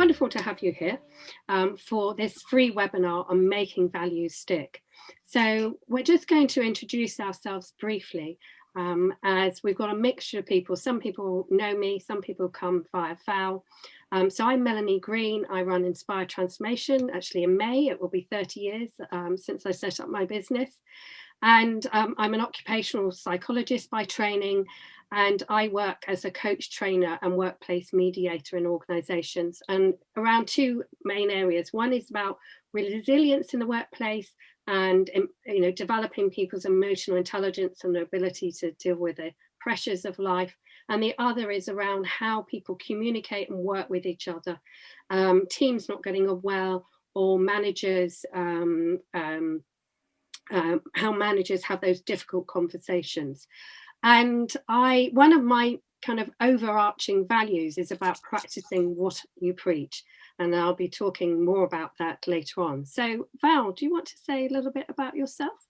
wonderful to have you here for this free webinar on making values stick. So we're just going to introduce ourselves briefly as we've got a mixture of people. Some people know me, some people come via Val. So I'm Melanie Green. I run Inspire Transformation. Actually in May, it will be 30 years since I set up my business. And I'm an occupational psychologist by training, and I work as a coach, trainer and workplace mediator in organisations, and around two main areas. One is about resilience in the workplace and developing people's emotional intelligence and their ability to deal with the pressures of life. And the other is around how people communicate and work with each other, teams not getting on well, or managers, how managers have those difficult conversations. And one of my kind of overarching values is about practicing what you preach. And I'll be talking more about that later on. So Val, do you want to say a little bit about yourself?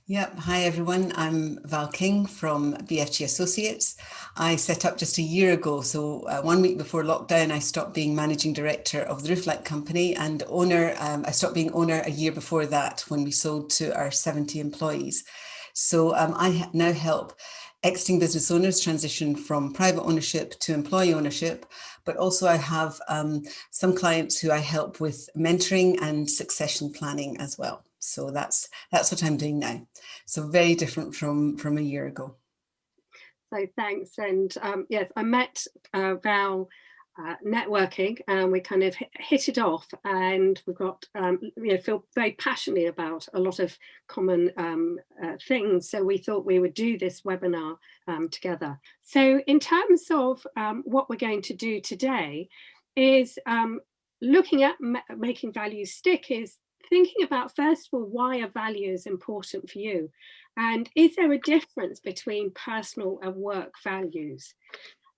Yep. Hi, everyone. I'm Val King from Bfg Associates. I set up just a year ago. So 1 week before lockdown, I stopped being managing director of the Roof Light Company and owner. I stopped being owner a year before that when we sold to our 70 employees. So I now help exiting business owners transition from private ownership to employee ownership. But also I have some clients who I help with mentoring and succession planning as well. So that's what I'm doing now. So very different from a year ago. So thanks. And yes, I met Val networking, and we kind of hit it off, and we've got feel very passionately about a lot of common things. So we thought we would do this webinar together. So in terms of what we're going to do today is looking at making values stick, is thinking about, first of all, why a value is important for you, and is there a difference between personal and work values,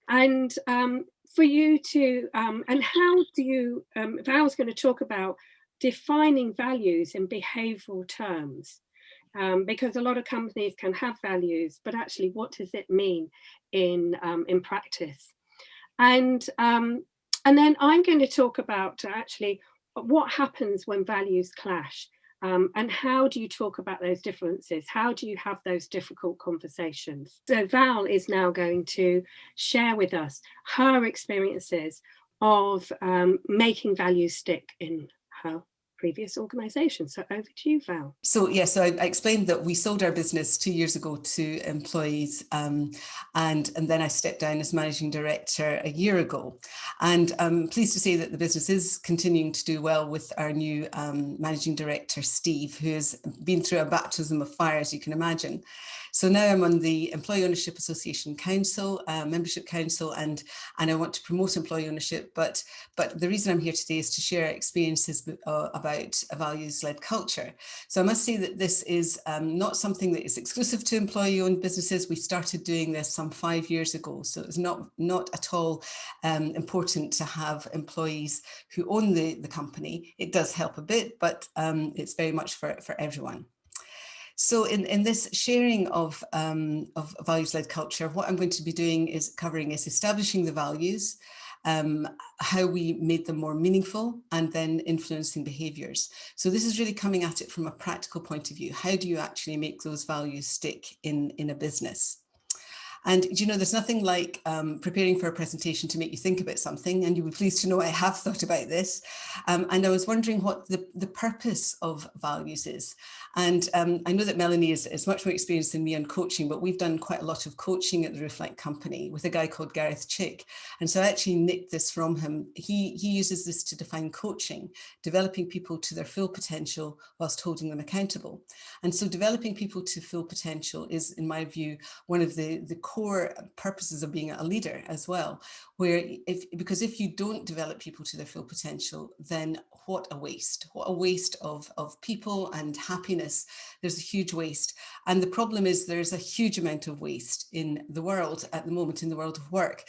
and for you to and how do you Val's going to talk about defining values in behavioral terms, because a lot of companies can have values, but actually what does it mean in practice? And then I'm going to talk about actually what happens when values clash, and how do you talk about those differences? How do you have those difficult conversations? So Val is now going to share with us her experiences of making values stick in her previous organisation. So over to you, Val. So I explained that we sold our business 2 years ago to employees, and then I stepped down as managing director a year ago. And I'm pleased to say that the business is continuing to do well with our new managing director, Steve, who has been through a baptism of fire, as you can imagine. So now I'm on the Employee Ownership Association Council, Membership Council, and I want to promote employee ownership. But the reason I'm here today is to share experiences about a values-led culture. So I must say that this is not something that is exclusive to employee-owned businesses. We started doing this some 5 years ago, so it's not at all important to have employees who own the company. It does help a bit, but it's very much for everyone. So in this sharing of values-led culture, what I'm going to be doing is establishing the values, how we made them more meaningful, and then influencing behaviours. So this is really coming at it from a practical point of view. How do you actually make those values stick in a business? And there's nothing like preparing for a presentation to make you think about something, and you'll be pleased to know I have thought about this. And I was wondering what the purpose of values is. And I know that Melanie is much more experienced than me on coaching, but we've done quite a lot of coaching at the Roof Light Company with a guy called Gareth Chick. And so I actually nicked this from him. He uses this to define coaching, developing people to their full potential whilst holding them accountable. And so developing people to full potential is, in my view, one of the core purposes of being a leader as well, because if you don't develop people to their full potential, then what a waste of people and happiness. There's a huge waste. And the problem is there's a huge amount of waste in the world at the moment, in the world of work.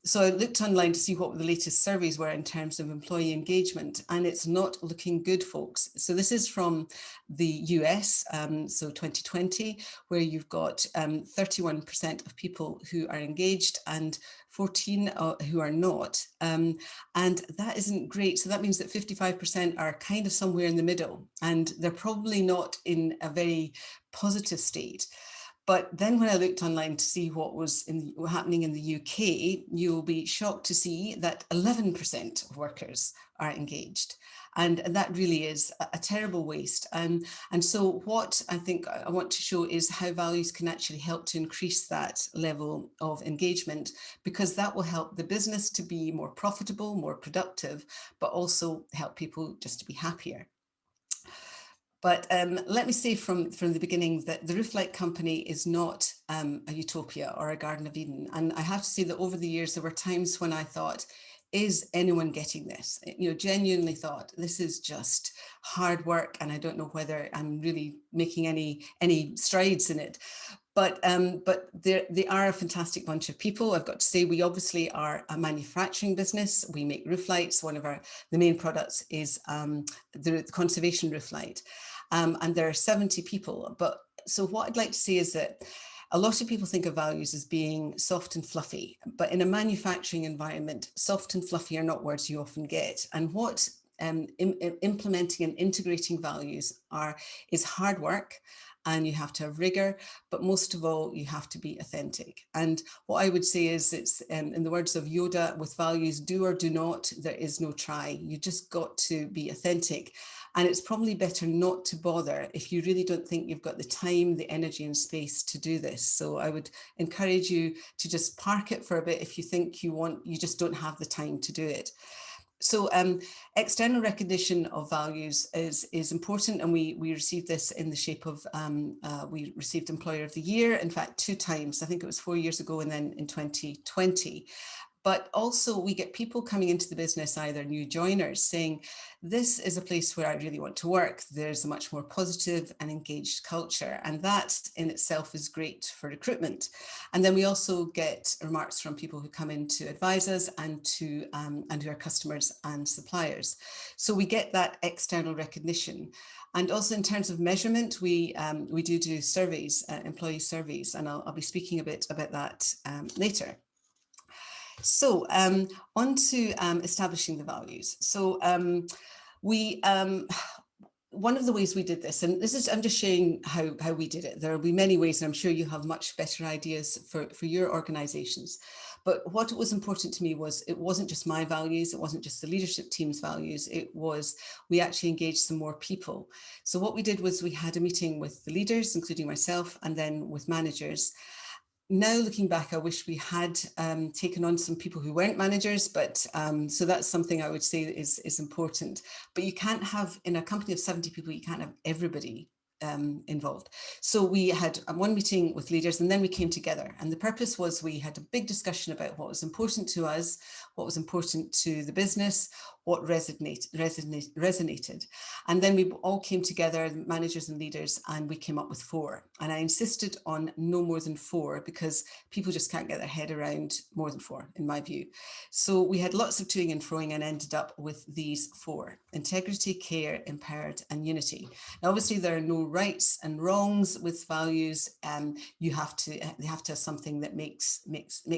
So I looked online to see what the latest surveys were in terms of employee engagement, and it's not looking good, folks. So this is from the US, so 2020, where you've got 31% of people who are engaged and 14 who are not. And that isn't great. So that means that 55% are kind of somewhere in the middle, and they're probably not in a very positive state. But then when I looked online to see what was happening in the UK, you'll be shocked to see that 11% of workers are engaged. And that really is a terrible waste. And so what I think I want to show is how values can actually help to increase that level of engagement, because that will help the business to be more profitable, more productive, but also help people just to be happier. But let me say from the beginning that the Rooflight Company is not a utopia or a Garden of Eden. And I have to say that over the years, there were times when I thought, is anyone getting this? You know, genuinely thought, this is just hard work, and I don't know whether I'm really making any strides in it. But they are a fantastic bunch of people. I've got to say, we obviously are a manufacturing business. We make roof lights. One of the main products is the conservation roof light. And there are 70 people. But so what I'd like to say is that a lot of people think of values as being soft and fluffy, but in a manufacturing environment, soft and fluffy are not words you often get. And what implementing and integrating values is hard work, and you have to have rigor, but most of all, you have to be authentic. And what I would say is, it's in the words of Yoda, with values, do or do not, there is no try. You just got to be authentic. And it's probably better not to bother if you really don't think you've got the time, the energy and space to do this. So I would encourage you to just park it for a bit if you think you just don't have the time to do it. So external recognition of values is important, and we received this in the shape of, we received Employer of the Year, in fact, 2 times. I think it was 4 years ago and then in 2020. But also we get people coming into the business, either new joiners, saying, this is a place where I really want to work. There's a much more positive and engaged culture. And that in itself is great for recruitment. And then we also get remarks from people who come in to advise us and to our customers and suppliers. So we get that external recognition. And also in terms of measurement, we do surveys, employee surveys, and I'll be speaking a bit about that later. So on to establishing the values. So one of the ways we did this, and this is, I'm just showing how we did it. There will be many ways, and I'm sure you have much better ideas for your organizations. But what was important to me was, it wasn't just my values, it wasn't just the leadership team's values, it was, we actually engaged some more people. So what we did was, we had a meeting with the leaders, including myself, and then with managers. Now looking back, I wish we had taken on some people who weren't managers, but so that's something I would say is important. But you can't have, in a company of 70 people, you can't have everybody involved. So we had one meeting with leaders, and then we came together, and the purpose was, we had a big discussion about what was important to us, what was important to the business, what resonated. And then we all came together, managers and leaders, and we came up with 4. And I insisted on no more than 4, because people just can't get their head around more than 4, in my view. So we had lots of toing and froing, and ended up with these 4: integrity, care, empowered, and unity. Now, obviously, there are no rights and wrongs with values. They have to have something that makes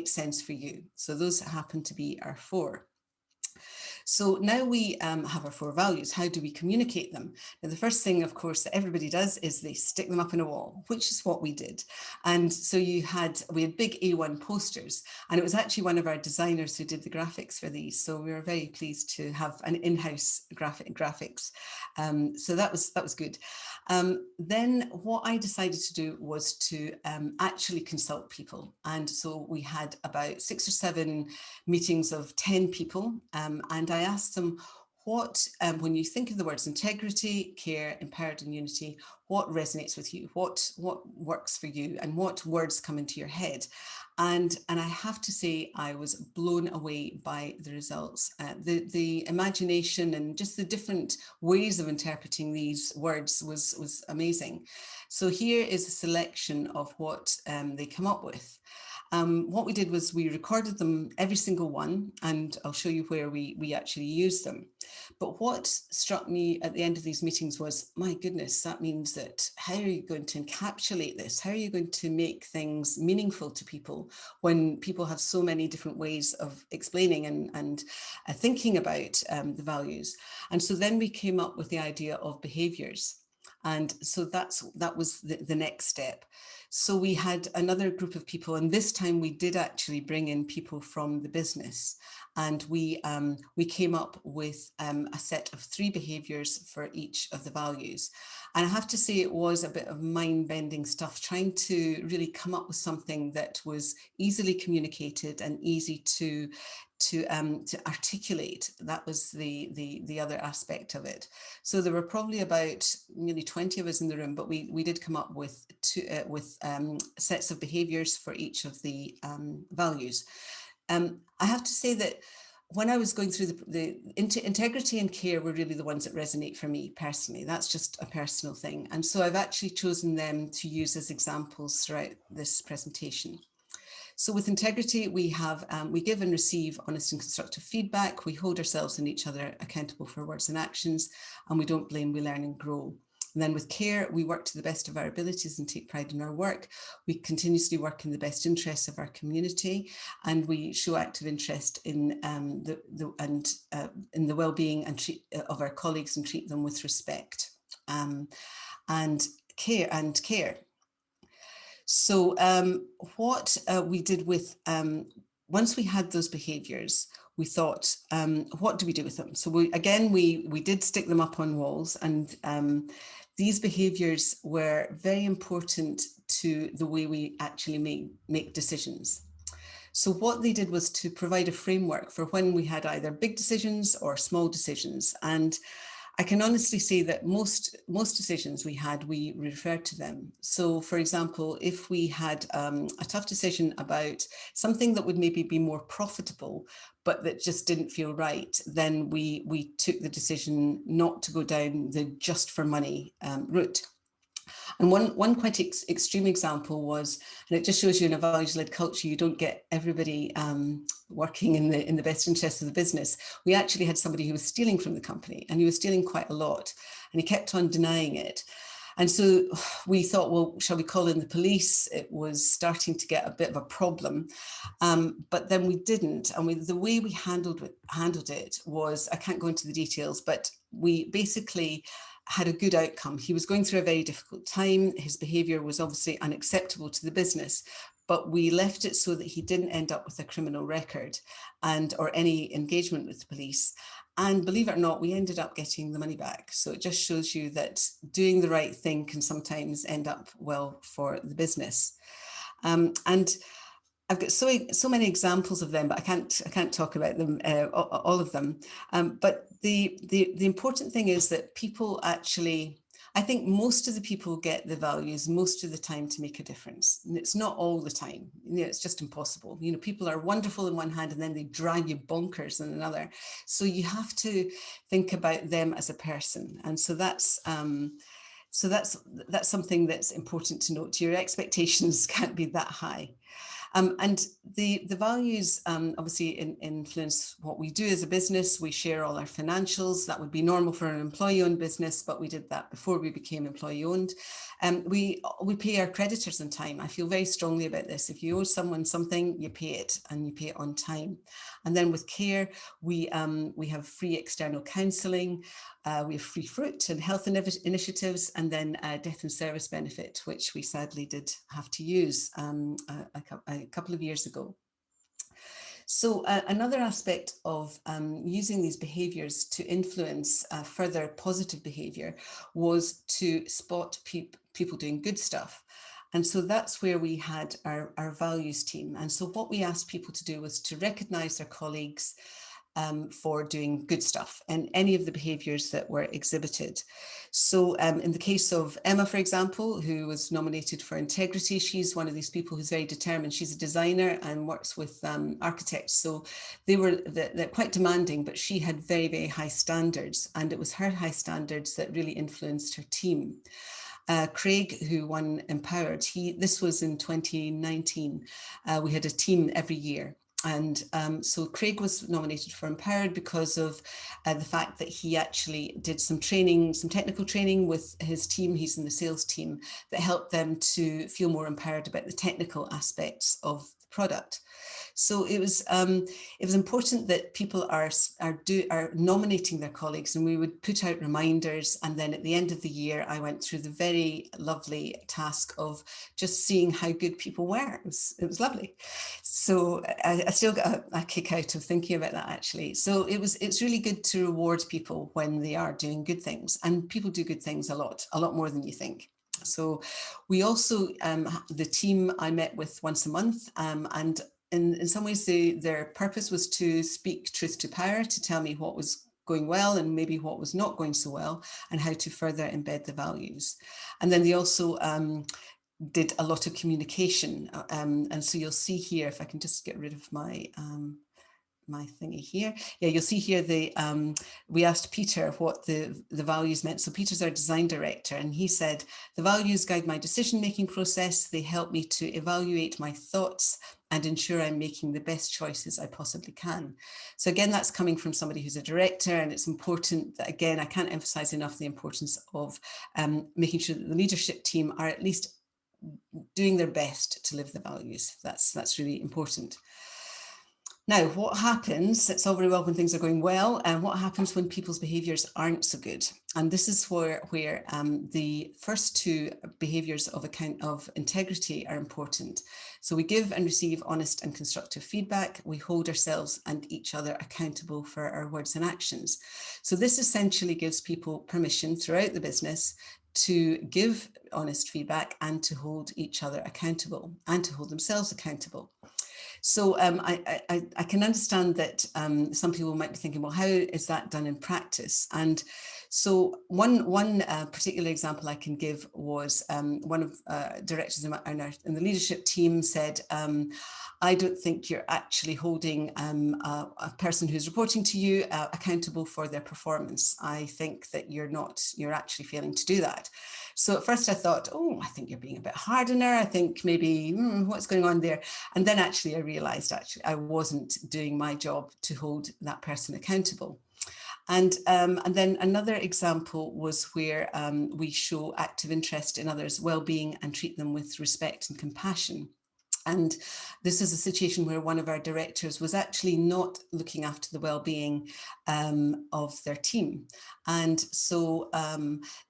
sense for you. So those happen to be our 4. So now we have our 4 values. How do we communicate them? Now, the first thing, of course, that everybody does is they stick them up on a wall, which is what we did. And so we had big A1 posters, and it was actually one of our designers who did the graphics for these. So we were very pleased to have an in-house graphics. So that was good. Then what I decided to do was to actually consult people. And so we had about 6 or 7 meetings of 10 people, and I asked them, what, when you think of the words integrity, care, empowered, and unity, what resonates with you? What works for you, and what words come into your head? And I have to say, I was blown away by the results. The imagination and just the different ways of interpreting these words was amazing. So here is a selection of what they come up with. What we did was we recorded them, every single one, and I'll show you where we actually used them. But what struck me at the end of these meetings was, my goodness, that means that how are you going to encapsulate this? How are you going to make things meaningful to people when people have so many different ways of explaining and thinking about the values? And so then we came up with the idea of behaviours. And so that was the next step. So we had another group of people, and this time we did actually bring in people from the business, and we came up with a set of 3 behaviours for each of the values. And I have to say, it was a bit of mind-bending stuff, trying to really come up with something that was easily communicated and easy to articulate. That was the other aspect of it. So there were probably about nearly 20 of us in the room, but we did come up with sets of behaviours for each of the values. I have to say that when I was going through the integrity and care were really the ones that resonate for me personally. That's just a personal thing. And so I've actually chosen them to use as examples throughout this presentation. So with integrity, we give and receive honest and constructive feedback. We hold ourselves and each other accountable for words and actions, and we don't blame, we learn and grow. And then with care, we work to the best of our abilities and take pride in our work. We continuously work in the best interests of our community, and we show active interest in in the well-being of our colleagues and treat them with respect and care. So what we did with, once we had those behaviours, we thought, what do we do with them? So we did stick them up on walls, and these behaviours were very important to the way we actually make decisions. So what they did was to provide a framework for when we had either big decisions or small decisions. And I can honestly say that most decisions we referred to them. So for example, if we had a tough decision about something that would maybe be more profitable, but that just didn't feel right, then we took the decision not to go down the just for money route. And one quite extreme example was, and it just shows you in a values-led culture, you don't get everybody working in the best interest of the business. We actually had somebody who was stealing from the company, and he was stealing quite a lot, and he kept on denying it. And so we thought, well, shall we call in the police? It was starting to get a bit of a problem, but then we didn't. And the way we handled it was, I can't go into the details, but we basically had a good outcome. He was going through a very difficult time. His behaviour was obviously unacceptable to the business, but we left it so that he didn't end up with a criminal record or any engagement with the police. And believe it or not, we ended up getting the money back. So it just shows you that doing the right thing can sometimes end up well for the business. And I've got so many examples of them, but I can't talk about them, all of them. But the important thing is that people actually, I think most of the people get the values most of the time to make a difference. And it's not all the time. It's just impossible. People are wonderful in one hand and then they drive you bonkers in another. So you have to think about them as a person. And so that's something that's important to note. Your expectations can't be that high. And the values obviously influence what we do as a business. We share all our financials. That would be normal for an employee-owned business, but we did that before we became employee-owned. We pay our creditors on time. I feel very strongly about this. If you owe someone something, you pay it, and you pay it on time. And then with care, we have free external counselling. We have free fruit and health initiatives, and then death and service benefit, which we sadly did have to use a couple of years ago. So another aspect of using these behaviours to influence further positive behaviour was to spot people doing good stuff. And so that's where we had our values team. And so what we asked people to do was to recognise their colleagues for doing good stuff and any of the behaviours that were exhibited. So in the case of Emma, for example, who was nominated for integrity, she's one of these people who's very determined. She's a designer and works with architects. So they're quite demanding, but she had very, very high standards, and it was her high standards that really influenced her team. Craig, who won Empowered, this was in 2019. We had a team every year. And so Craig was nominated for Empowered because of the fact that he actually did some training, some technical training with his team. He's in the sales team that helped them to feel more empowered about the technical aspects of the product. So it was important that people are nominating their colleagues, and we would put out reminders. And then at the end of the year, I went through the very lovely task of just seeing how good people were. It was lovely. So I still got a kick out of thinking about that, actually. So it's really good to reward people when they are doing good things, and people do good things a lot more than you think. So we also, the team I met with once a month, and in some ways their purpose was to speak truth to power, to tell me what was going well and maybe what was not going so well, and how to further embed the values. And then they also did a lot of communication. And so you'll see here, if I can just get rid of my my thingy here. Yeah, you'll see here we asked Peter what the values meant. So Peter's our design director, and he said, the values guide my decision-making process. They help me to evaluate my thoughts and ensure I'm making the best choices I possibly can. So again, that's coming from somebody who's a director, and it's important that, again, I can't emphasize enough the importance of making sure that the leadership team are at least doing their best to live the values. That's really important. Now, what happens, it's all very well when things are going well, and what happens when people's behaviours aren't so good? And this is where the first two behaviours of integrity are important. So we give and receive honest and constructive feedback. We hold ourselves and each other accountable for our words and actions. So this essentially gives people permission throughout the business to give honest feedback and to hold each other accountable and to hold themselves accountable. So I can understand that some people might be thinking, well, how is that done in practice? And so one particular example I can give was one of directors in the leadership team said, I don't think you're actually holding a person who's reporting to you accountable for their performance. I think that you're actually failing to do that. So at first I thought, oh, I think you're being a bit hard on her. I think maybe what's going on there? And then actually I realized I wasn't doing my job to hold that person accountable. And then another example was where we show active interest in others' well-being and treat them with respect and compassion. And this is a situation where one of our directors was actually not looking after the well-being of their team. And so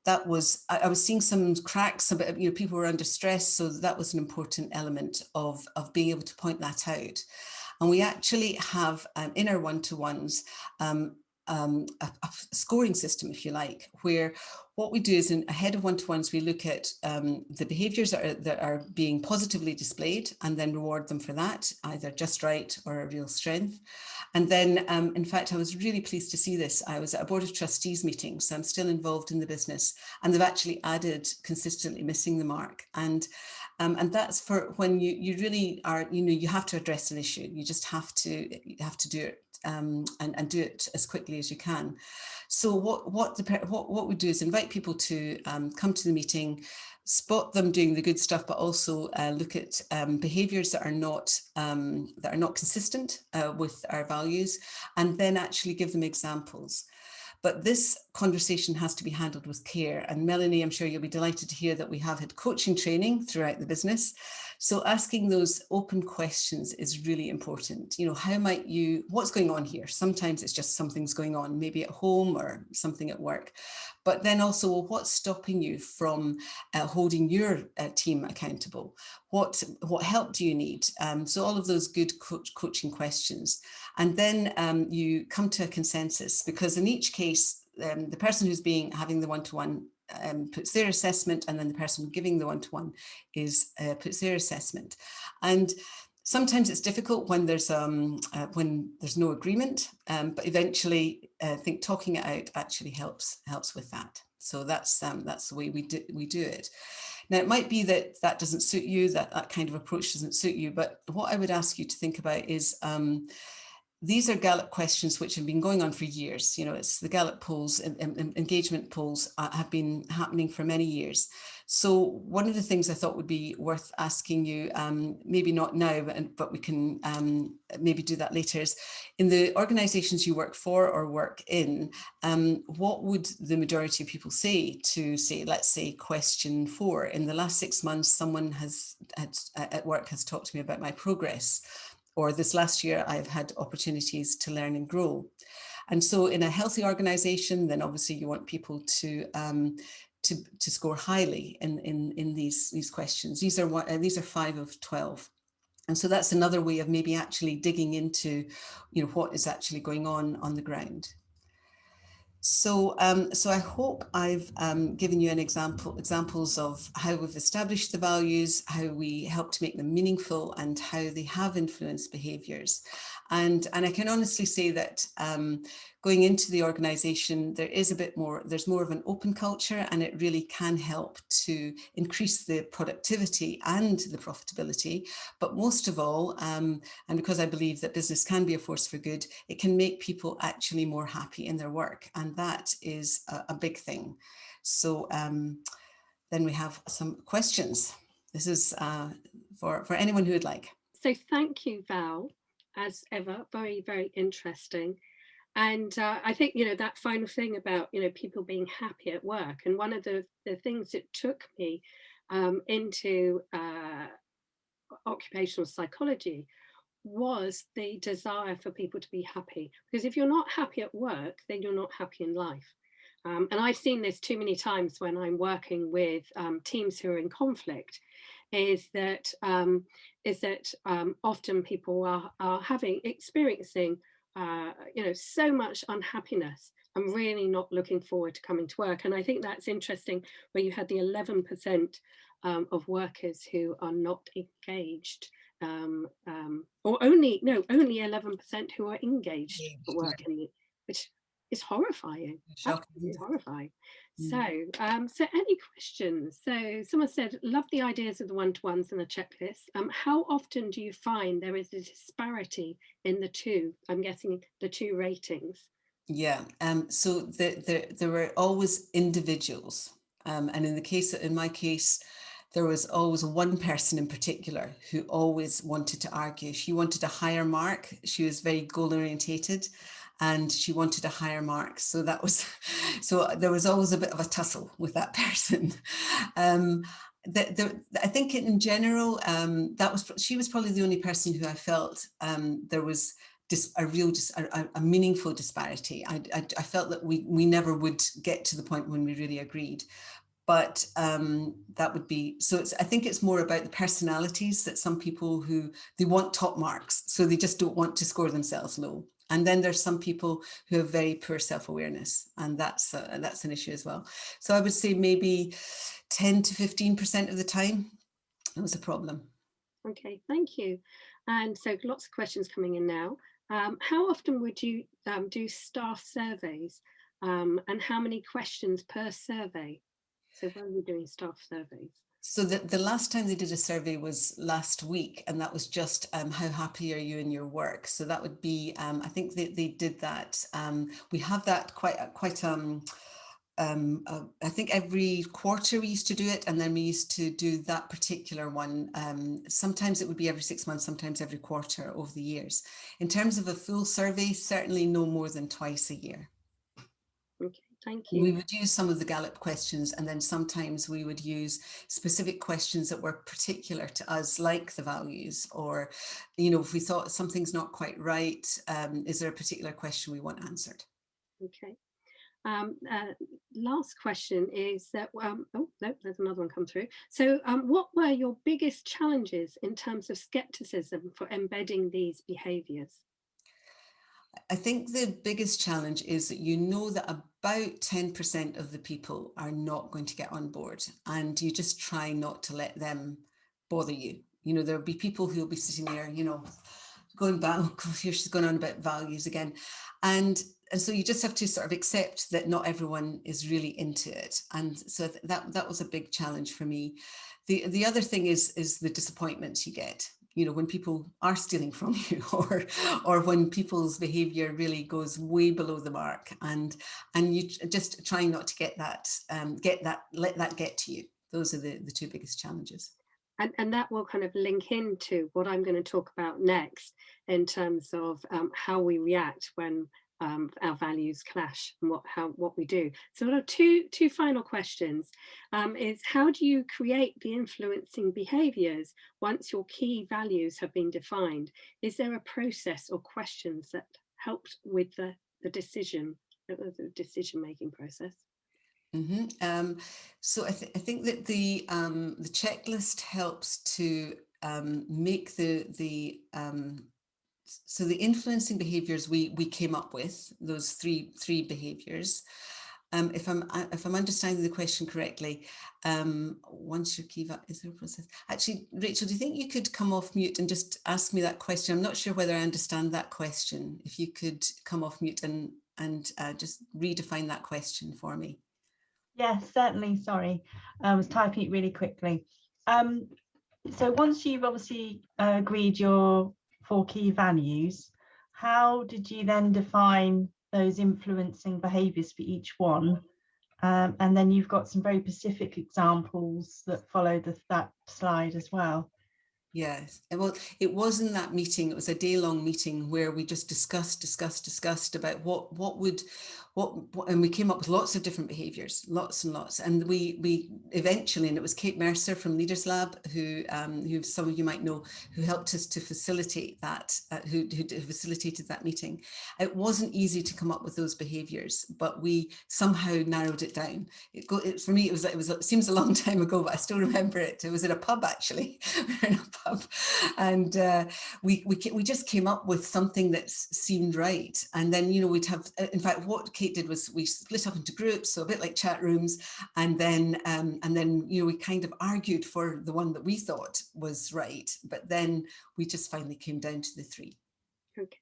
that was, I was seeing some cracks, people were under stress. So that was an important element of being able to point that out. And we actually have in our one-to-ones, a scoring system, if you like, where what we do is ahead of one-to-ones, we look at the behaviours that are being positively displayed and then reward them for that, either just right or a real strength. And then, in fact, I was really pleased to see this. I was at a Board of Trustees meeting, so I'm still involved in the business, and they've actually added consistently missing the mark. And that's for when you really are, you have to address an issue. You just have to do it. And do it as quickly as you can. So what we do is invite people to come to the meeting, spot them doing the good stuff, but also look at behaviours that are not consistent with our values, and then actually give them examples. But this conversation has to be handled with care. And Melanie, I'm sure you'll be delighted to hear that we have had coaching training throughout the business. So asking those open questions is really important. How might what's going on here? Sometimes it's just something's going on, maybe at home or something at work. But then also, well, what's stopping you from holding your team accountable? What help do you need? So all of those good coaching questions. And then you come to a consensus, because in each case, the person who's having the one-to-one puts their assessment, and then the person giving the one-to-one puts their assessment. And sometimes it's difficult when there's no agreement, but eventually I think talking it out actually helps with that. So that's the way we do it. Now, it might be that doesn't suit you, that kind of approach doesn't suit you, but what I would ask you to think about is these are Gallup questions which have been going on for years. You know, it's the Gallup polls and engagement polls have been happening for many years. So one of the things I thought would be worth asking you, maybe not now, but we can maybe do that later, is in the organisations you work for or work in, what would the majority of people say to, say, let's say question 4? In the last 6 months, someone at work has talked to me about my progress. Or this last year, I've had opportunities to learn and grow. And so in a healthy organization, then obviously you want people to score highly in these questions. These are 5 of 12. And so that's another way of maybe actually digging into, you know, what is actually going on the ground. So, so I hope I've given you examples of how we've established the values, how we help to make them meaningful, and how they have influenced behaviours. And I can honestly say that going into the organisation, there's more of an open culture, and it really can help to increase the productivity and the profitability. But most of all, and because I believe that business can be a force for good, it can make people actually more happy in their work. And that is a big thing. So then we have some questions. This is for anyone who would like. So thank you, Val, as ever, very, very interesting. And I think, you know, that final thing about, you know, people being happy at work. And one of the things that took me into occupational psychology was the desire for people to be happy. Because if you're not happy at work, then you're not happy in life. And I've seen this too many times when I'm working with teams who are in conflict, is that often people are experiencing you know, so much unhappiness. I'm really not looking forward to coming to work. And I think that's interesting where you had the 11% of workers who are not engaged, or only 11% who are engaged at work, which is horrifying. Absolutely horrifying. So, so any questions? So someone said, love the ideas of the one-to-ones and the checklist. How often do you find there is a disparity in the two? I'm guessing the two ratings. Yeah, so there were always individuals. And in my case, there was always one person in particular who always wanted to argue. She wanted a higher mark. She was very goal orientated, and she wanted a higher mark. So so there was always a bit of a tussle with that person. I think in general, she was probably the only person who I felt there was a meaningful disparity. I felt that we never would get to the point when we really agreed. But that would be, so I think it's more about the personalities, that some people they want top marks, so they just don't want to score themselves low. And then there's some people who have very poor self-awareness, and that's an issue as well. So I would say maybe 10 to 15% of the time, it was a problem. Okay, thank you. And so lots of questions coming in now. How often would you do staff surveys, and how many questions per survey? So when are we doing staff surveys? So the last time they did a survey was last week, and that was just how happy are you in your work? So that would be, I think they did that. We have that quite I think every quarter we used to do it, and then we used to do that particular one. Sometimes it would be every 6 months, sometimes every quarter over the years. In terms of a full survey, certainly no more than twice a year. Okay, thank you. We would use some of the Gallup questions, and then sometimes we would use specific questions that were particular to us, like the values, or, you know, if we thought something's not quite right, is there a particular question we want answered? Okay. Last question is that, oh, no, there's another one come through. So what were your biggest challenges in terms of skepticism for embedding these behaviours? I think the biggest challenge is that you know that about 10% of the people are not going to get on board, and you just try not to let them bother you. You know, there'll be people who will be sitting there, you know, going back, oh, here she's going on about values again. And so you just have to sort of accept that not everyone is really into it. And so that was a big challenge for me. The other thing is the disappointments you get. when people are stealing from you, or when people's behavior really goes way below the mark, and you just trying not to let that get to you. Those are the two biggest challenges. And that will kind of link into what I'm going to talk about next in terms of how we react when our values clash, and what we do. So there are two final questions. Is how do you create the influencing behaviours once your key values have been defined? Is there a process or questions that helped with the decision making process? So I think that the checklist helps to make so the influencing behaviors we came up with, those three behaviors. If I'm understanding the question correctly, once your key is there a process? Actually, Rachel, do you think you could come off mute and just ask me that question? I'm not sure whether I understand that question. If you could come off mute and just redefine that question for me. Yes, certainly. Sorry, I was typing it really quickly. So once you've obviously agreed your 4 key values, how did you then define those influencing behaviours for each one? And then you've got some very specific examples that follow that slide as well. Yes, well, it was in that meeting. It was a day-long meeting where we just discussed about what, and we came up with lots of different behaviours, lots and lots. And we eventually, and it was Kate Mercer from Leaders Lab, who some of you might know, who helped us to facilitate that, who facilitated that meeting. It wasn't easy to come up with those behaviours, but we somehow narrowed it down. For me, it seems a long time ago, but I still remember it. It was in a pub, actually. We were in a pub, and we just came up with something that seemed right. And then we'd have, in fact, what Kate did was we split up into groups, so a bit like chat rooms, and then we kind of argued for the one that we thought was right, but then we just finally came down to the 3. Okay.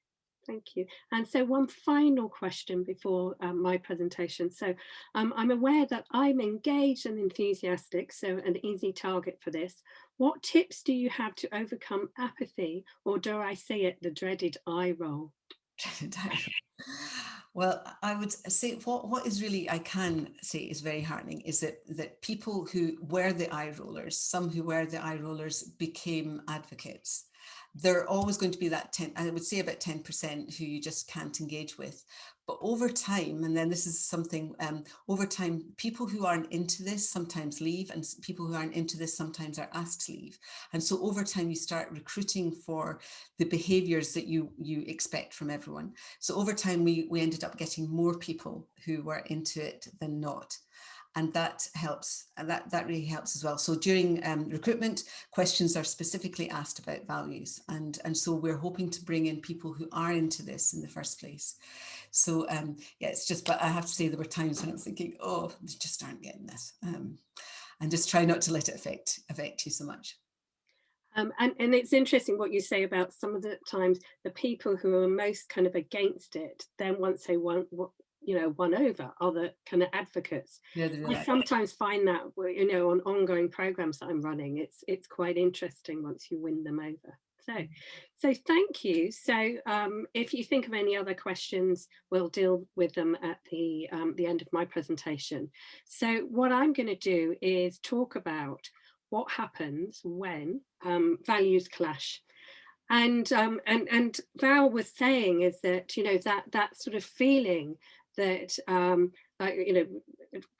Thank you. And so one final question before my presentation. So I'm aware that I'm engaged and enthusiastic, so an easy target for this. What tips do you have to overcome apathy, or dare I say it, the dreaded eye roll? Well, I would say what is really, I can say is very heartening, is that people who were the eye rollers, some who were the eye rollers, became advocates. There are always going to be that 10, I would say about 10% who you just can't engage with. But over time, and then this is something, over time, people who aren't into this sometimes leave, and people who aren't into this sometimes are asked to leave. And so over time, you start recruiting for the behaviors that you expect from everyone. So over time, we ended up getting more people who were into it than not. And that helps, and that really helps as well. So during recruitment, questions are specifically asked about values. And so we're hoping to bring in people who are into this in the first place. So yeah, it's just, but I have to say there were times when I was thinking, oh, they just aren't getting this. And just try not to let it affect you so much. And it's interesting what you say about some of the times the people who are most kind of against it, then once they won over are the kind of advocates. Yeah, I sometimes find that on ongoing programs that I'm running, it's quite interesting once you win them over. So thank you. So if you think of any other questions, we'll deal with them at the end of my presentation. So what I'm going to do is talk about what happens when values clash. And Val was saying is that that sort of feeling that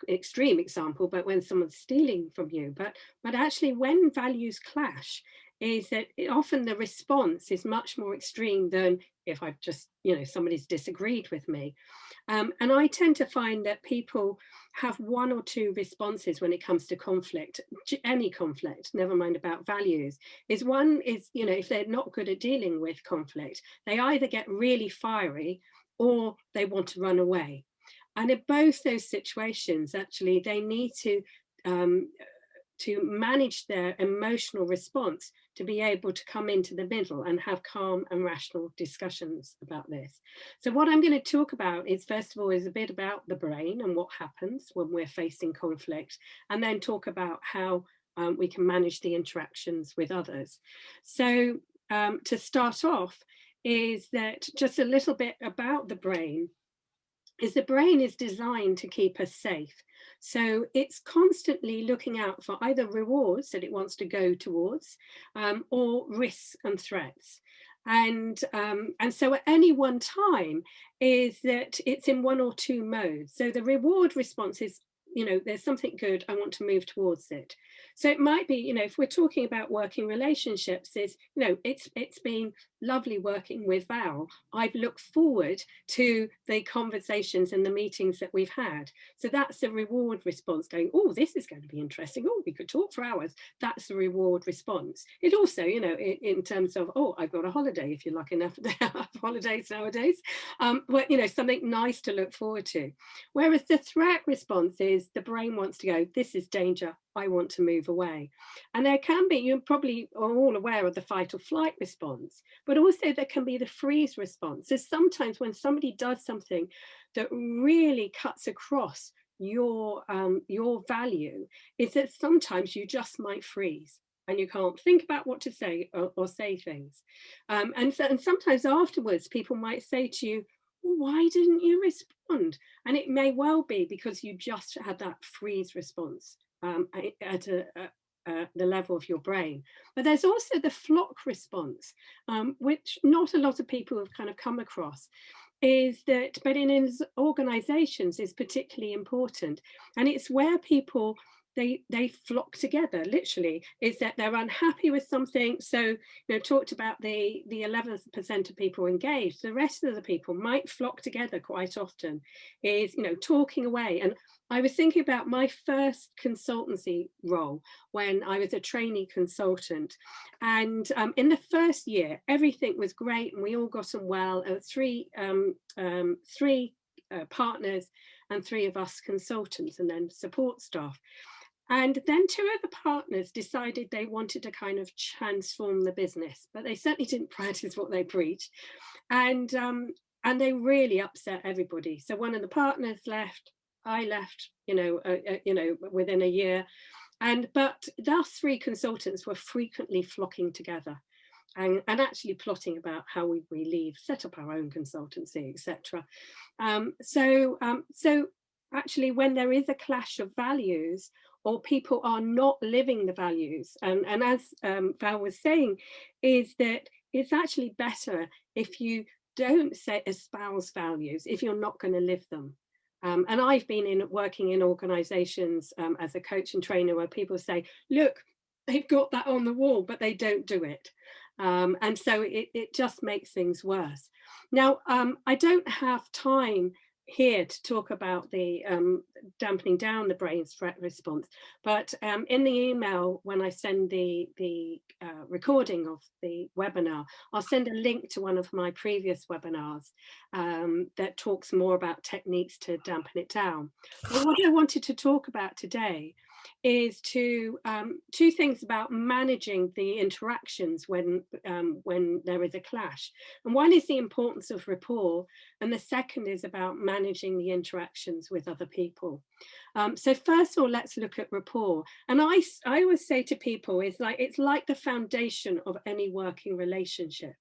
extreme example, but when someone's stealing from you, but actually when values clash, is that often the response is much more extreme than if I've just somebody's disagreed with me. And I tend to find that people have 1 or 2 responses when it comes to conflict, any conflict, never mind about values. One is, if they're not good at dealing with conflict, they either get really fiery or they want to run away. And in both those situations, actually, they need to manage their emotional response to be able to come into the middle and have calm and rational discussions about this. So what I'm going to talk about is, first of all, is a bit about the brain and what happens when we're facing conflict, and then talk about how we can manage the interactions with others. So to start off is that just a little bit about the brain is the brain is designed to keep us safe. So it's constantly looking out for either rewards that it wants to go towards or risks and threats. And so at any one time is that it's in one or two modes. So the reward response is, there's something good, I want to move towards it. So it might be, if we're talking about working relationships, it's been lovely working with Val. I've looked forward to the conversations and the meetings that we've had. So that's the reward response, going, oh, this is going to be interesting. Oh, we could talk for hours. That's the reward response. It also, in terms of, oh, I've got a holiday, if you're lucky enough to have holidays nowadays, but, something nice to look forward to. Whereas the threat response is the brain wants to go, this is danger, I want to move away. And there can be, you probably are all aware of the fight or flight response, but also there can be the freeze response. So sometimes when somebody does something that really cuts across your value, is that sometimes you just might freeze and you can't think about what to say or say things. And sometimes afterwards, people might say to you, well, why didn't you respond? And it may well be because you just had that freeze response at the level of your brain. But there's also the flock response, which not a lot of people have kind of come across, is that, but in organizations is particularly important. And it's where people, they flock together, literally, is that they're unhappy with something. So, talked about the 11% of people engaged, the rest of the people might flock together quite often, is, talking away. And I was thinking about my first consultancy role when I was a trainee consultant. And in the first year, everything was great and we all got on well. Three partners and 3 of us consultants and then support staff. And then 2 of the partners decided they wanted to kind of transform the business, but they certainly didn't practice what they preached. And they really upset everybody. So one of the partners left, I left, within a year. But those 3 consultants were frequently flocking together and actually plotting about how we leave, set up our own consultancy, etc. So actually, when there is a clash of values, or people are not living the values, and as Val was saying, is that it's actually better if you don't espouse values if you're not going to live them. And I've been working in organizations as a coach and trainer where people say, look, they've got that on the wall, but they don't do it. And so it just makes things worse. Now, I don't have time here to talk about the dampening down the brain's threat response, but in the email, when I send the recording of the webinar, I'll send a link to one of my previous webinars that talks more about techniques to dampen it down. But what I wanted to talk about today is two things about managing the interactions when there is a clash. And one is the importance of rapport, and the second is about managing the interactions with other people. So first of all, let's look at rapport. And I always say to people, it's like the foundation of any working relationship.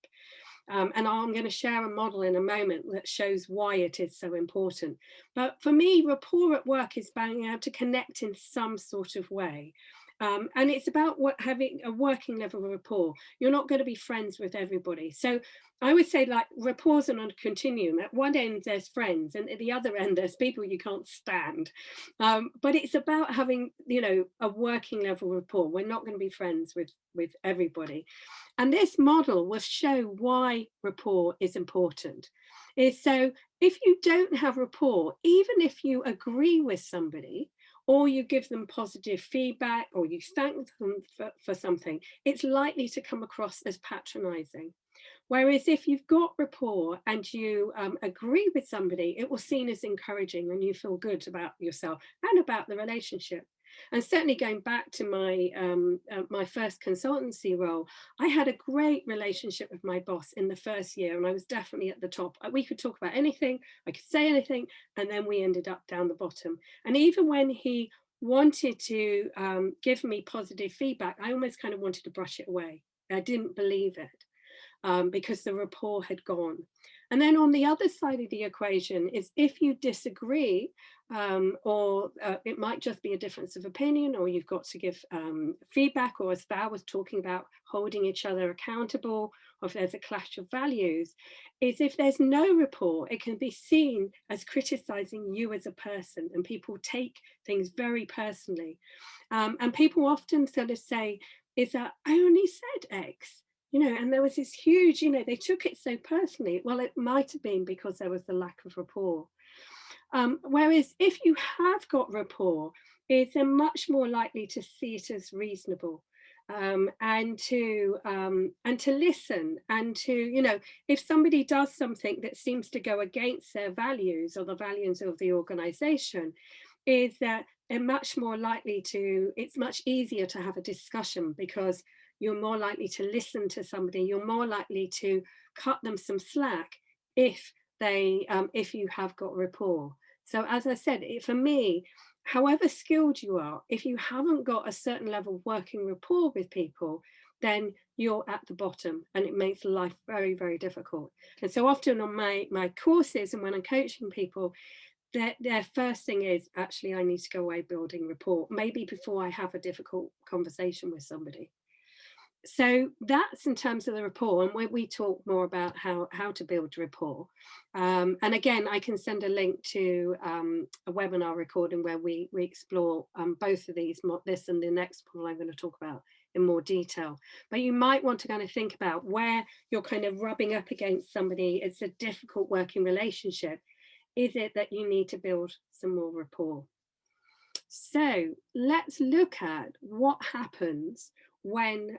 And I'm going to share a model in a moment that shows why it is so important. But for me, rapport at work is being able to connect in some sort of way. And it's about having a working level of rapport. You're not going to be friends with everybody. So I would say, like, rapport's on a continuum. At one end, there's friends, and at the other end, there's people you can't stand. But it's about having, a working level of rapport. We're not going to be friends with everybody. And this model will show why rapport is important. So if you don't have rapport, even if you agree with somebody, or you give them positive feedback, or you thank them for something, it's likely to come across as patronizing. Whereas if you've got rapport and you agree with somebody, it will be seen as encouraging and you feel good about yourself and about the relationship. And certainly going back to my my first consultancy role, I had a great relationship with my boss in the first year, and I was definitely at the top. We could talk about anything, I could say anything, and then we ended up down the bottom. And even when he wanted to give me positive feedback, I almost kind of wanted to brush it away. I didn't believe it because the rapport had gone. And then on the other side of the equation is if you disagree, or it might just be a difference of opinion, or you've got to give feedback, or as Val was talking about, holding each other accountable, or if there's a clash of values, is if there's no rapport, it can be seen as criticizing you as a person, and people take things very personally. And people often sort of say, is that I only said X, you know, and there was this huge, you know, they took it so personally. Well, it might have been because there was the lack of rapport. Whereas if you have got rapport, they're much more likely to see it as reasonable, and to listen, and to, you know, if somebody does something that seems to go against their values or the values of the organization, is that they're much more likely to, it's much easier to have a discussion because you're more likely to listen to somebody, you're more likely to cut them some slack if they if you have got rapport. So as I said, for me, however skilled you are, if you haven't got a certain level of working rapport with people, then you're at the bottom, and it makes life very, very difficult. And so often on my courses and when I'm coaching people, their first thing is, actually, I need to go away building rapport, maybe before I have a difficult conversation with somebody. So that's in terms of the rapport, and we talk more about how to build rapport. And again, I can send a link to a webinar recording where we explore both of these, this and the next one I'm going to talk about in more detail. But you might want to kind of think about where you're kind of rubbing up against somebody. It's a difficult working relationship. Is it that you need to build some more rapport? So let's look at what happens when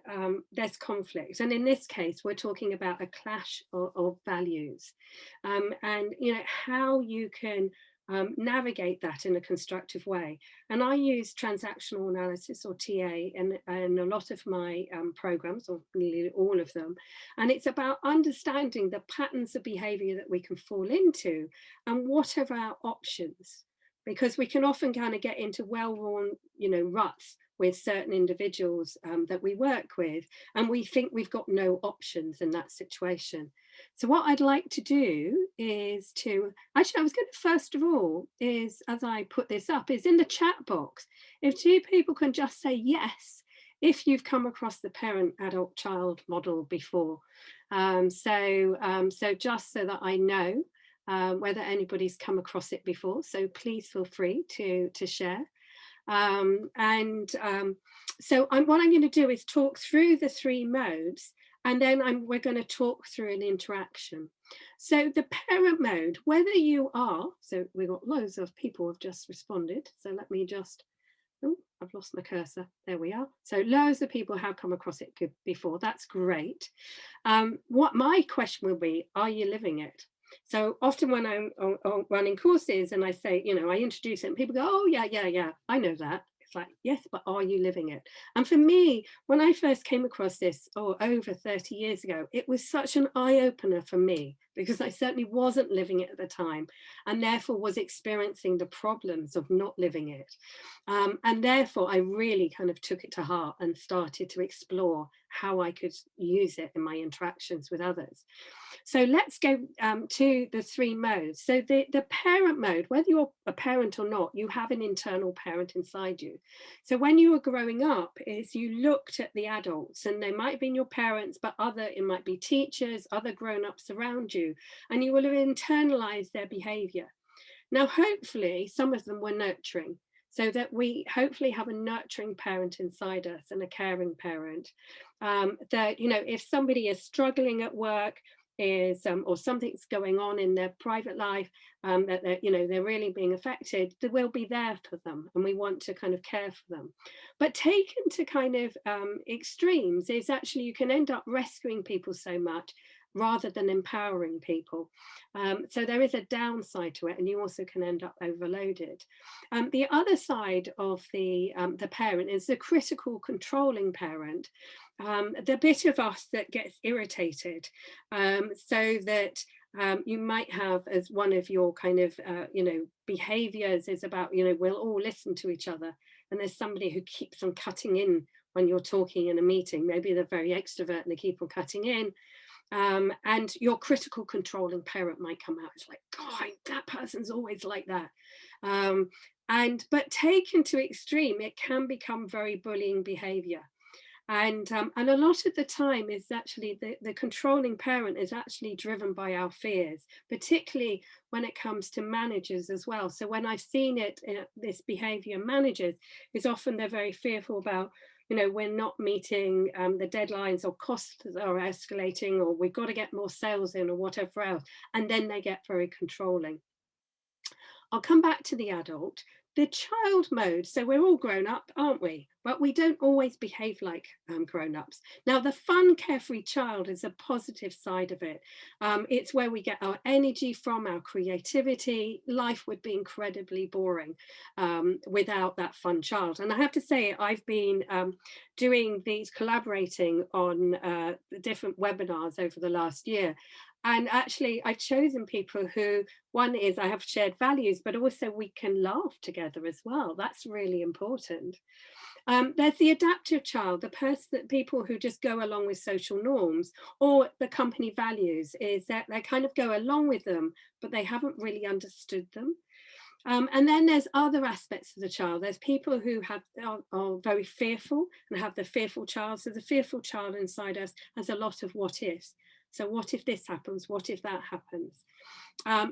there's conflict. And in this case, we're talking about a clash of values, and, you know, how you can navigate that in a constructive way. And I use transactional analysis, or TA, in a lot of my programs, or nearly all of them. And it's about understanding the patterns of behavior that we can fall into and what are our options. Because we can often kind of get into well-worn, you know, ruts with certain individuals that we work with, and we think we've got no options in that situation. So what I'd like to do is to, actually, I was going to, first of all, is, as I put this up, is in the chat box, if two people can just say yes, if you've come across the parent-adult-child model before. So just so that I know whether anybody's come across it before. So please feel free to share. So what I'm going to do is talk through the three modes, and then we're going to talk through an interaction. So the parent mode, whether you are, so we've got loads of people have just responded. So let me just, oh, I've lost my cursor. There we are. So loads of people have come across it before. That's great. What my question will be, are you living it? So often when I'm running courses and I say, you know, I introduce it and people go, oh, yeah, I know that. It's like, yes, but are you living it? And for me, when I first came across this, over 30 years ago, it was such an eye-opener for me, because I certainly wasn't living it at the time, and therefore was experiencing the problems of not living it. And therefore, I really kind of took it to heart and started to explore how I could use it in my interactions with others. So let's go to the three modes. So the parent mode, whether you're a parent or not, you have an internal parent inside you. So when you were growing up, is you looked at the adults, and they might have been your parents, but it might be teachers, other grown-ups around you, and you will have internalized their behavior. Now, hopefully, some of them were nurturing, so that we hopefully have a nurturing parent inside us and a caring parent. That, you know, if somebody is struggling at work, or something's going on in their private life, that they're really being affected, that we'll be there for them, and we want to kind of care for them. But taken to kind of extremes is actually you can end up rescuing people so much rather than empowering people. So there is a downside to it, and you also can end up overloaded. The other side of the parent is the critical controlling parent, the bit of us that gets irritated, so that you might have as one of your kind of, behaviors is about, we'll all listen to each other. and there's somebody who keeps on cutting in when you're talking in a meeting. Maybe they're very extrovert and they keep on cutting in. And your critical controlling parent might come out. It's like, God, that person's always like that. But taken to extreme, it can become very bullying behavior. And a lot of the time is actually the controlling parent is actually driven by our fears, particularly when it comes to managers as well. So when I've seen it, this behavior managers is often they're very fearful about, we're not meeting the deadlines, or costs are escalating, or we've got to get more sales in, or whatever else. And then they get very controlling. I'll come back to the adult. The child mode, so we're all grown up, aren't we? But we don't always behave like grown-ups. Now, the fun, carefree child is a positive side of it. It's where we get our energy from, our creativity. Life would be incredibly boring without that fun child. And I have to say, I've been collaborating on different webinars over the last year. And actually, I've chosen people who, one is I have shared values, but also we can laugh together as well. That's really important. There's the adaptive child, people who just go along with social norms, or the company values, is that they kind of go along with them, but they haven't really understood them. And then there's other aspects of the child. There's people who are very fearful and have the fearful child. So the fearful child inside us has a lot of what ifs. So what if this happens? What if that happens?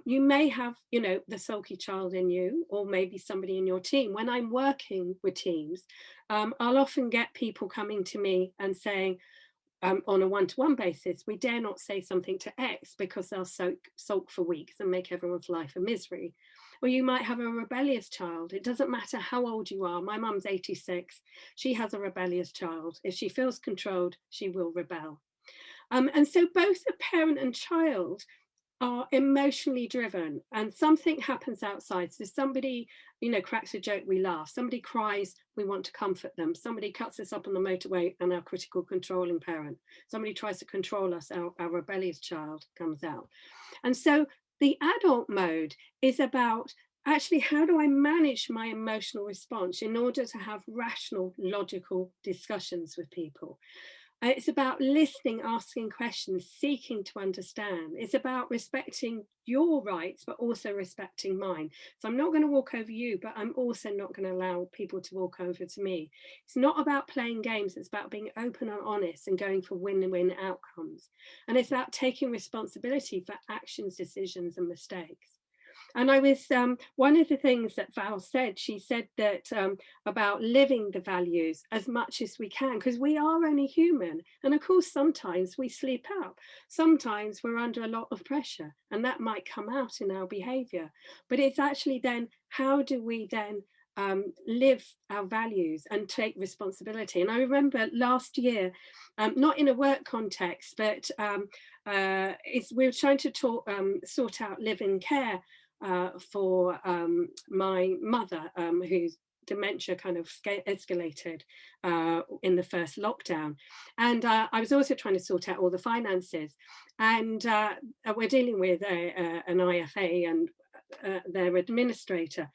You may have, the sulky child in you, or maybe somebody in your team. When I'm working with teams, I'll often get people coming to me and saying, on a one-to-one basis, we dare not say something to X because they'll sulk for weeks and make everyone's life a misery. Or you might have a rebellious child. It doesn't matter how old you are. My mum's 86. She has a rebellious child. If she feels controlled, she will rebel. And so both the parent and child are emotionally driven, and something happens outside. So somebody, cracks a joke, we laugh. Somebody cries, we want to comfort them. Somebody cuts us up on the motorway, and our critical controlling parent. Somebody tries to control us, our rebellious child comes out. And so the adult mode is about, actually, how do I manage my emotional response in order to have rational, logical discussions with people? It's about listening, asking questions, seeking to understand. It's about respecting your rights, but also respecting mine. So I'm not going to walk over you, but I'm also not going to allow people to walk over to me. It's not about playing games. It's about being open and honest and going for win-win outcomes. And it's about taking responsibility for actions, decisions, and mistakes. And I was, one of the things that Val said, she said that about living the values as much as we can, because we are only human. And of course, sometimes we sleep out. Sometimes we're under a lot of pressure, and that might come out in our behavior. But it's actually then, how do we then live our values and take responsibility? And I remember last year, not in a work context, but we were trying to sort out live-in care for my mother, whose dementia kind of escalated in the first lockdown. And I was also trying to sort out all the finances. And we're dealing with an IFA and their administrator.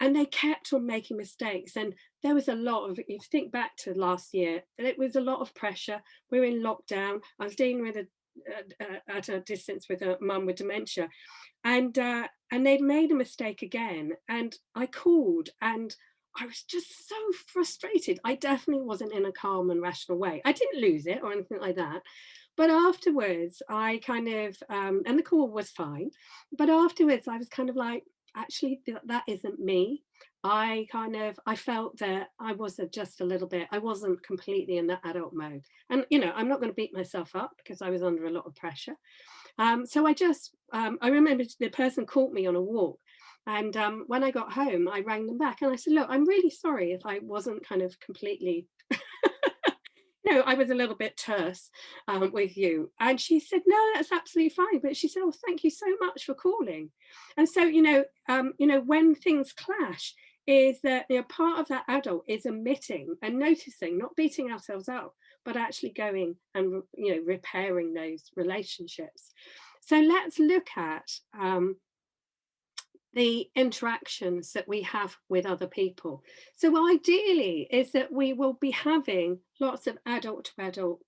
And they kept on making mistakes. And there was a lot of, if you think back to last year, it was a lot of pressure. We were in lockdown. I was dealing with at a distance with a mum with dementia. And they'd made a mistake again. And I called, and I was just so frustrated. I definitely wasn't in a calm and rational way. I didn't lose it or anything like that. But afterwards, I kind of, and the call was fine. But afterwards, I was kind of like, actually, that isn't me. I felt that I was just a little bit, I wasn't completely in that adult mode. And, I'm not going to beat myself up because I was under a lot of pressure. So I remember the person caught me on a walk. And when I got home, I rang them back and I said, look, I'm really sorry if I wasn't kind of completely, I was a little bit terse with you. And she said, no, that's absolutely fine. But she said, oh, thank you so much for calling. And so, when things clash, is that part of that adult is admitting and noticing, not beating ourselves up, but actually going and, repairing those relationships. So let's look at the interactions that we have with other people. So ideally is that we will be having lots of adult to adult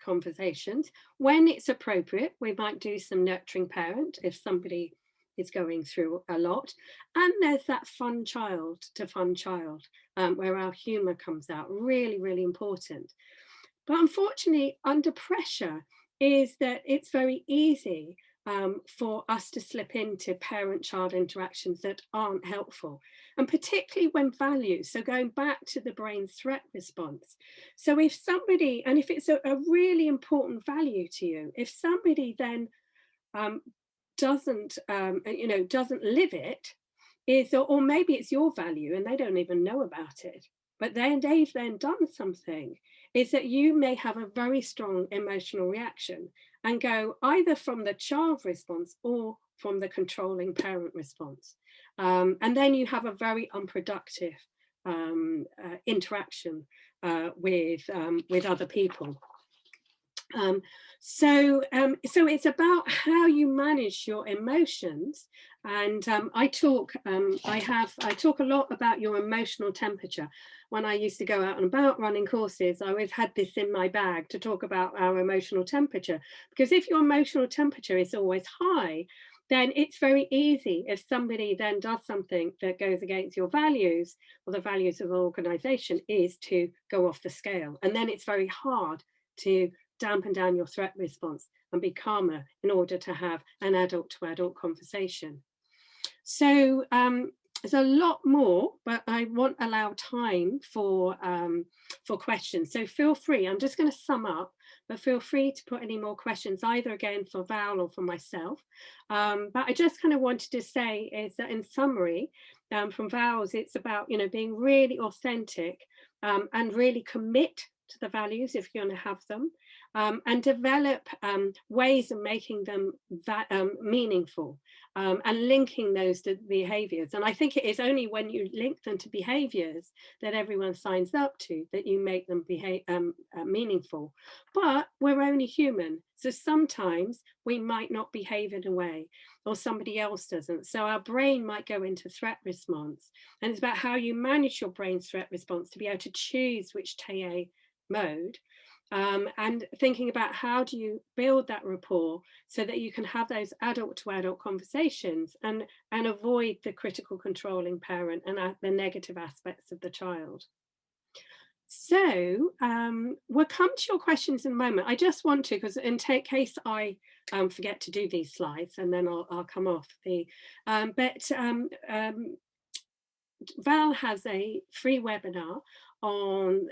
conversations. When it's appropriate, we might do some nurturing parent if somebody is going through a lot. And there's that fun child to fun child where our humor comes out, really, really important. But unfortunately, under pressure is that it's very easy for us to slip into parent-child interactions that aren't helpful, and particularly when values. So going back to the brain's threat response. So if somebody, and if it's a really important value to you, if somebody then doesn't live it, or maybe it's your value and they don't even know about it, but then they've then done something, is that you may have a very strong emotional reaction and go either from the child response or from the controlling parent response. And then you have a very unproductive interaction with other people. So it's about how you manage your emotions, and I talk a lot about your emotional temperature. When I used to go out and about running courses, I always had this in my bag to talk about our emotional temperature, because if your emotional temperature is always high, then it's very easy if somebody then does something that goes against your values or the values of the organization, is to go off the scale. And then it's very hard to dampen down your threat response and be calmer in order to have an adult to adult conversation. So there's a lot more, but I won't allow time for questions. So feel free, I'm just going to sum up, but feel free to put any more questions, either again for Val or for myself. But I just kind of wanted to say is that in summary, from Val's, it's about, being really authentic and really commit to the values if you're going to have them, and develop ways of making them meaningful, and linking those to behaviors. And I think it is only when you link them to behaviors that everyone signs up to that you make them behave meaningful. But we're only human, so sometimes we might not behave in a way, or somebody else doesn't. So our brain might go into threat response, and it's about how you manage your brain's threat response to be able to choose which TA mode, and thinking about how do you build that rapport so that you can have those adult to adult conversations and avoid the critical controlling parent and the negative aspects of the child. So we'll come to your questions in a moment. I just want to, because in case I forget to do these slides, and then I'll come off the Val has a free webinar on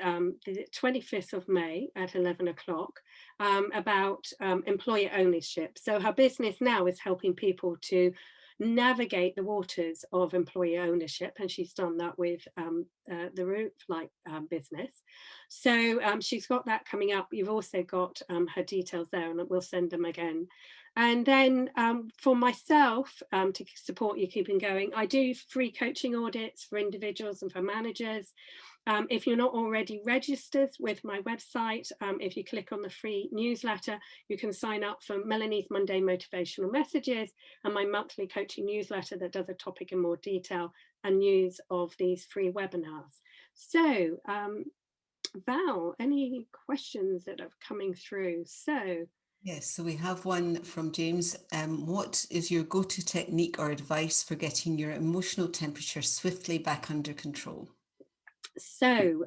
the 25th of May at 11 o'clock about employer ownership. So her business now is helping people to navigate the waters of employer ownership, and she's done that with the Roof Like business. So she's got that coming up. You've also got her details there, and we'll send them again. And then for myself, to support you keeping going, I do free coaching audits for individuals and for managers. If you're not already registered with my website, if you click on the free newsletter, you can sign up for Melanie's Monday Motivational Messages and my monthly coaching newsletter that does a topic in more detail and news of these free webinars. So Val, any questions that are coming through? So yes, so we have one from James. What is your go-to technique or advice for getting your emotional temperature swiftly back under control? So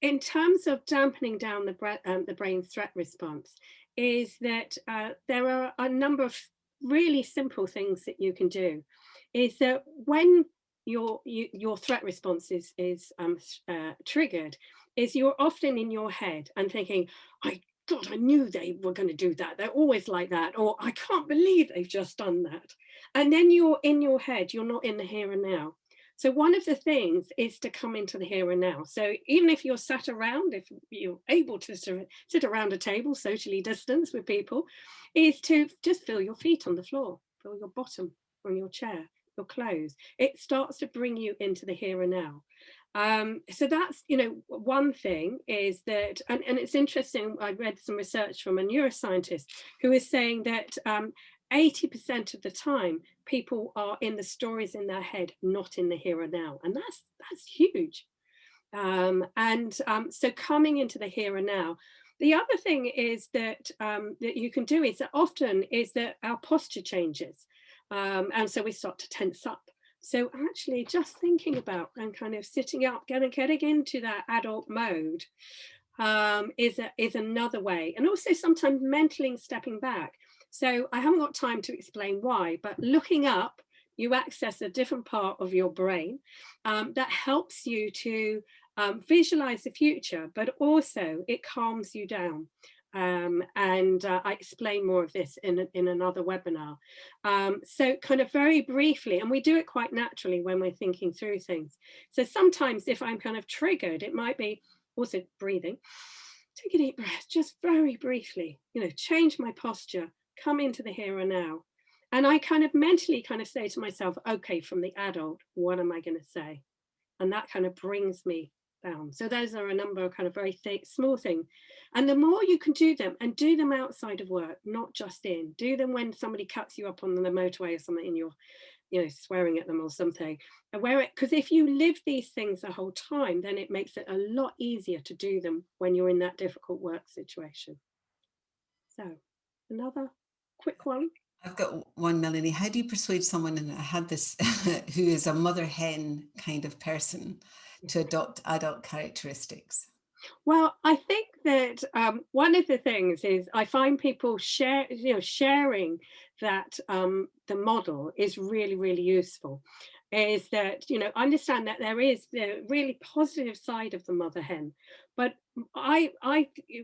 in terms of dampening down the brain's threat response, is that there are a number of really simple things that you can do. Is that when your threat response is triggered, is you're often in your head and thinking, God, I knew they were going to do that. They're always like that. Or I can't believe they've just done that. And then you're in your head, you're not in the here and now. So one of the things is to come into the here and now. So even if you're sat around, if you're able to sit around a table, socially distanced with people, is to just feel your feet on the floor, feel your bottom on your chair, your clothes. It starts to bring you into the here and now. So that's, one thing is that, and it's interesting, I read some research from a neuroscientist who is saying that 80% of the time, people are in the stories in their head, not in the here and now. And that's huge. So coming into the here and now. The other thing is that that you can do is that often is that our posture changes. And so we start to tense up. So actually just thinking about and kind of sitting up, getting into that adult mode is another way. And also sometimes mentally stepping back. So I haven't got time to explain why, but looking up, you access a different part of your brain that helps you to visualize the future, but also it calms you down. I explain more of this in another webinar. So kind of very briefly, and we do it quite naturally when we're thinking through things. So sometimes if I'm kind of triggered, it might be also breathing, take a deep breath, just very briefly, change my posture, come into the here and now. And I kind of mentally kind of say to myself, okay, from the adult, what am I going to say? And that kind of brings me down. So those are a number of kind of very small things. And the more you can do them, and do them outside of work, not just in, do them when somebody cuts you up on the motorway or something and you're swearing at them or something. Because if you live these things the whole time, then it makes it a lot easier to do them when you're in that difficult work situation. So another quick one. I've got one, Melanie. How do you persuade someone, and I had this, who is a mother hen kind of person, to adopt adult characteristics? Well, I think that one of the things is I find people sharing that the model is really, really useful. Is that, understand that there is the really positive side of the mother hen. But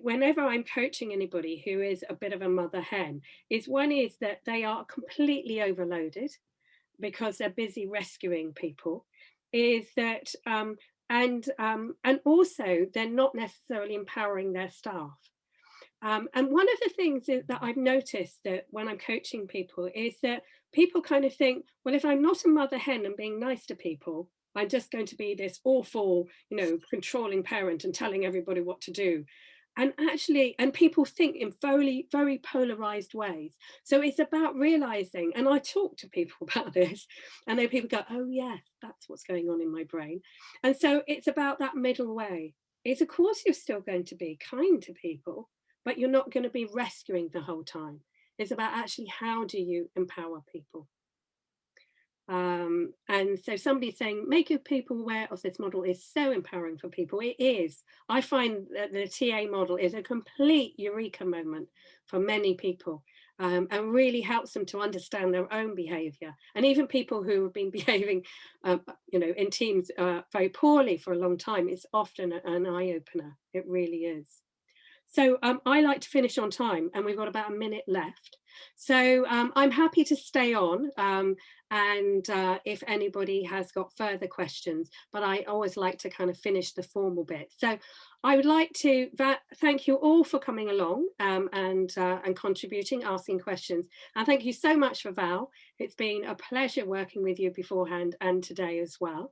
whenever I'm coaching anybody who is a bit of a mother hen, is that they are completely overloaded because they're busy rescuing people, is that and also they're not necessarily empowering their staff. And one of the things that I've noticed that when I'm coaching people is that people kind of think, well, if I'm not a mother hen and being nice to people, I'm just going to be this awful, controlling parent and telling everybody what to do. And actually, and people think in very, very polarized ways. So it's about realizing, and I talk to people about this, and then people go, oh yes, that's what's going on in my brain. And so it's about that middle way. It's, of course, you're still going to be kind to people, but you're not going to be rescuing the whole time. It's about actually, how do you empower people? And so somebody saying, make your people aware of this model is so empowering for people. It is. I find that the TA model is a complete eureka moment for many people, and really helps them to understand their own behavior. And even people who have been behaving, in teams very poorly for a long time, it's often an eye-opener. It really is. So I like to finish on time, and we've got about a minute left. So I'm happy to stay on, and if anybody has got further questions, but I always like to kind of finish the formal bit. So I would like to thank you all for coming along and contributing, asking questions. And thank you so much for Val. It's been a pleasure working with you beforehand and today as well.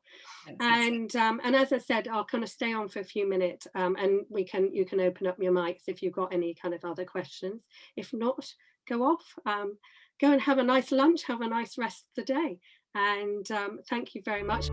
And as I said, I'll kind of stay on for a few minutes, and you can open up your mics if you've got any kind of other questions. If not, go off, go and have a nice lunch, have a nice rest of the day. And thank you very much.